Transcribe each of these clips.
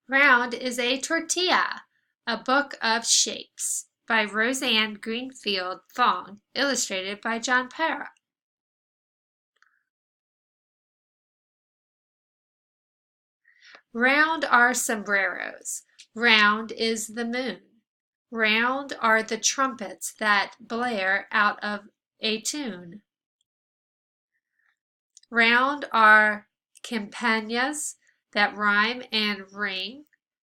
Round is a Tortilla, a book of shapes, by Roseanne Greenfield Fong, illustrated by John Para. Round are sombreros. Round is the moon. Round are the trumpets that blare out of a tune. Round are campanas that rhyme and ring.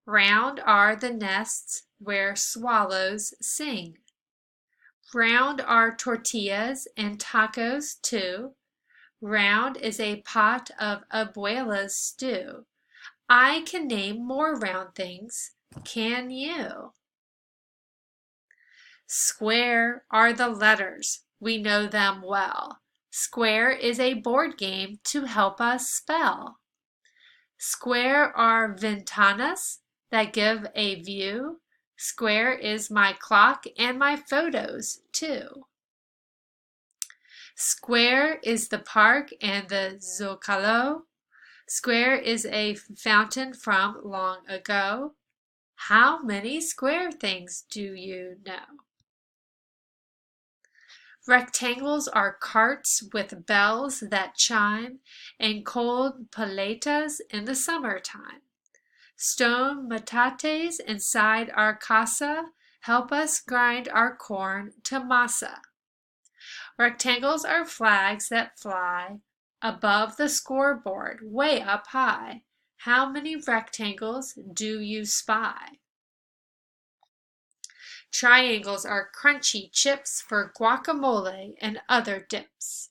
Round are the nests where swallows sing. Round are tortillas and tacos too. Round is a pot of abuela's stew. I can name more round things. Can you? Square are the letters. We know them well. Square is a board game to help us spell. Square are ventanas that give a view. Square is my clock and my photos too. Square is the park and the Zocalo. Square is a fountain from long ago. How many square things do you know? Rectangles are carts with bells that chime and cold paletas in the summertime. Stone metates inside our casa help us grind our corn to masa. Rectangles are flags that fly above the scoreboard way up high. How many rectangles do you spy? Triangles are crunchy chips for guacamole and other dips.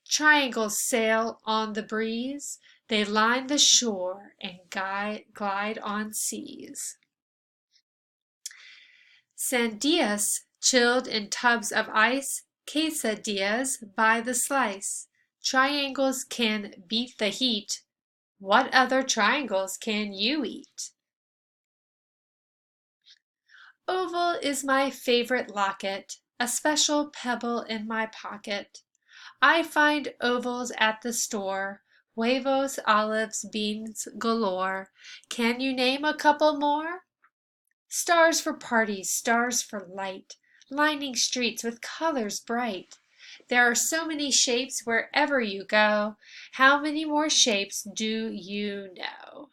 Triangles sail on the breeze. They line the shore and glide on seas. Sandias chilled in tubs of ice. Quesadillas by the slice. Triangles can beat the heat. What other triangles can you eat? Oval is my favorite locket, a special pebble in my pocket. I find ovals at the store, huevos, olives, beans galore. Can you name a couple more? Stars for parties, stars for light, lining streets with colors bright. There are so many shapes wherever you go. How many more shapes do you know?